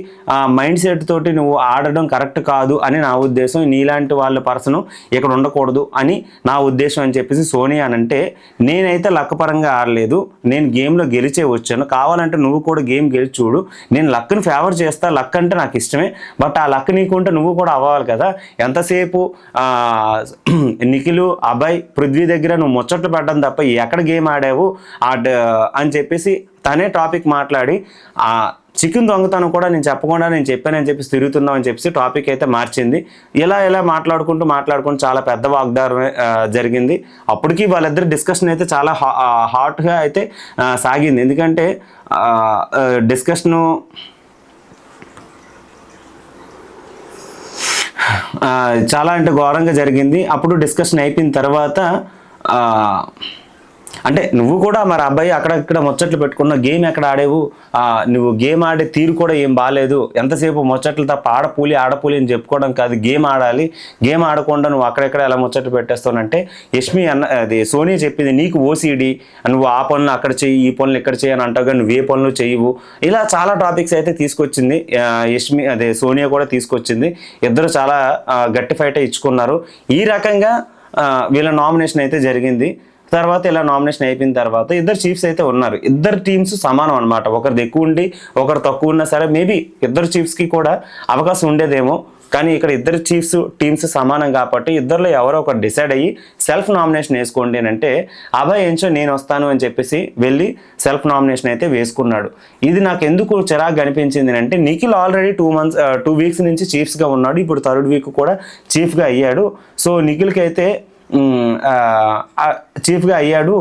మైండ్ సెట్ తోటి నువ్వు ఆడడం కరెక్ట్ కాదు అని నా ఉద్దేశం. నీలాంటి వాళ్ళ పర్సన్ ఇక్కడ ఉండకూడదు అని నా ఉద్దేశం అని చెప్పేసి సోనియా అంటే, నేనైతే లక్ పరంగా ఆడలేదు, నేను గేమ్లో గెలిచే వచ్చాను. కావాలంటే నువ్వు కూడా గేమ్ గెలిచి చూడు. నేను లక్ని ఫేవర్ చేస్తా, లక్ అంటే నాకు ఇష్టమే. బట్ ఆ లక్ నీకుంటే నువ్వు కూడా అవ్వాలి కదా. ఎంతసేపు నిఖిలు, అభయ్, పృథ్వీ దగ్గర నువ్వు ముచ్చట్లు పడ్డం తప్ప ఎక్కడ గేమ్ ఆడావు అని చెప్పేసి తనే టాపిక్ మాట్లాడి చికెన్ దొంగతనం కూడా నేను చెప్పకుండా నేను చెప్పానని చెప్పేసి తిరుగుతున్నావు అని చెప్పేసి టాపిక్ అయితే మార్చింది. ఇలా మాట్లాడుకుంటూ చాలా పెద్ద వాగ్దానం జరిగింది. అప్పటికి వాళ్ళిద్దరు డిస్కషన్ అయితే చాలా హాట్గా అయితే సాగింది. ఎందుకంటే డిస్కషను చాలా అంటే ఘోరంగా జరిగింది. అప్పుడు డిస్కషన్ అయిపోయిన తర్వాత అంటే నువ్వు కూడా మరి అబ్బాయి అక్కడక్కడ ముచ్చట్లు పెట్టుకున్న గేమ్ ఎక్కడ ఆడేవు, నువ్వు గేమ్ ఆడే తీరు కూడా ఏం బాగాలేదు. ఎంతసేపు ముచ్చట్లు తప్ప ఆడపూలి అని చెప్పుకోవడం కాదు, గేమ్ ఆడాలి. గేమ్ ఆడకుండా నువ్వు అక్కడెక్కడ ఎలా ముచ్చట్లు పెట్టేస్తానంటే యష్మి అది సోనియా చెప్పింది, నీకు ఓసిడి, నువ్వు ఆ పనులు అక్కడ చెయ్యి, ఈ పనులు ఇక్కడ చెయ్యి అని అంటావు, నువ్వు ఏ పనులు చెయ్యవు. ఇలా చాలా టాపిక్స్ అయితే తీసుకొచ్చింది యష్మి, అదే సోనియా కూడా తీసుకొచ్చింది. ఇద్దరు చాలా గట్టి ఫైట్ ఇచ్చుకున్నారు. ఈ రకంగా వీళ్ళ నామినేషన్ అయితే జరిగింది. తర్వాత ఇలా నామినేషన్ అయిపోయిన తర్వాత ఇద్దరు చీఫ్స్ అయితే ఉన్నారు. ఇద్దరు టీమ్స్ సమానం అనమాట. ఒకరిది ఎక్కువ ఉండి ఒకరు తక్కువ ఉన్నా సరే మేబీ ఇద్దరు చీఫ్స్కి కూడా అవకాశం ఉండేదేమో. కానీ ఇక్కడ ఇద్దరు టీమ్స్ సమానం కాబట్టి ఇద్దరిలో ఎవరో ఒకరు డిసైడ్ అయ్యి సెల్ఫ్ నామినేషన్ వేసుకోండి అని అంటే అభయ్ ఎంచో నేను వస్తాను అని చెప్పేసి వెళ్ళి సెల్ఫ్ నామినేషన్ అయితే వేసుకున్నాడు. ఇది నాకు ఎందుకు చిరాకు అనిపించింది అంటే నిఖిల్ ఆల్రెడీ 2 వీక్స్ నుంచి చీఫ్స్గా ఉన్నాడు. ఇప్పుడు 3rd వీక్ కూడా చీఫ్గా అయ్యాడు. సో నిఖిల్కి అయితే చీఫ్గా అయ్యాడు.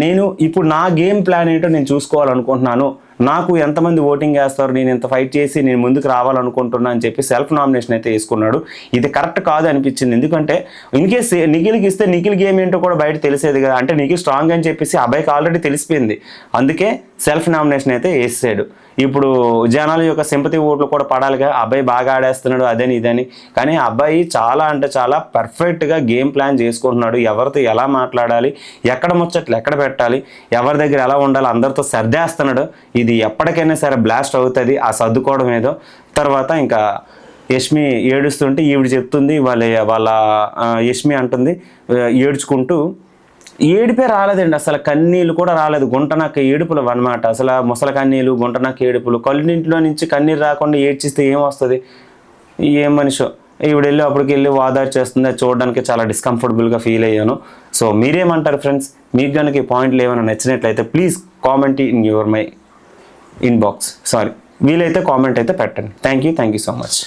నేను ఇప్పుడు నా గేమ్ ప్లాన్ ఏంటో నేను చూసుకోవాలనుకుంటున్నాను. నాకు ఎంతమంది ఓటింగ్ వేస్తారు, నేను ఇంత ఫైట్ చేసి నేను ముందుకు రావాలనుకుంటున్నా అని చెప్పి సెల్ఫ్ నామినేషన్ అయితే వేసుకున్నాడు. ఇది కరెక్ట్ కాదు అనిపించింది. ఎందుకంటే ఇన్కేస్ నిఖిల్కి ఇస్తే నిఖిల్ గేమ్ ఏంటో కూడా బయట తెలిసేది కదా. అంటే నిఖిల్ స్ట్రాంగ్ అని చెప్పేసి అబ్బాయికి ఆల్రెడీ తెలిసిపోయింది. అందుకే సెల్ఫ్ నామినేషన్ అయితే వేసాడు. ఇప్పుడు జనాల యొక్క సింపతి ఓట్లు కూడా పడాలిగా, అబ్బాయి బాగా ఆడేస్తున్నాడు అదని ఇదని. కానీ అబ్బాయి చాలా అంటే చాలా పర్ఫెక్ట్గా గేమ్ ప్లాన్ చేసుకుంటున్నాడు. ఎవరితో ఎలా మాట్లాడాలి, ఎక్కడ ముచ్చట్లు ఎక్కడ పెట్టాలి, ఎవరి దగ్గర ఎలా ఉండాలి అందరితో సర్దేస్తున్నాడు. ఇది ఎప్పటికైనా సరే బ్లాస్ట్ అవుతుంది ఆ సర్దుకోవడం ఏదో. తర్వాత ఇంకా యష్మి ఏడుస్తుంటే ఈవిడ చెప్తుంది, వాళ్ళ యష్మి అంటుంది ఏడ్చుకుంటూ, ఏడిపే రాలేదండి అసలు, కన్నీళ్ళు కూడా రాలేదు. గుంటనక్క ఏడుపులు అన్నమాట. అసలు ముసల కన్నీళ్ళు, గుంటనక్క ఏడుపులు. కళ్ళింట్లో నుంచి కన్నీరు రాకుండా ఏడ్చిస్తే ఏం వస్తుంది, ఏం మనిషో. ఈవిడ వెళ్ళి అప్పటికి వెళ్ళి వాదారు చేస్తుంది. అది చూడడానికి చాలా డిస్కంఫర్టబుల్గా ఫీల్ అయ్యాను. సో మీరేమంటారు ఫ్రెండ్స్? మీకు కనుక ఈ పాయింట్లు ఏమైనా నచ్చినట్లయితే please comment in my inbox. వీలైతే కామెంట్ అయితే పెట్టండి. Thank you so much.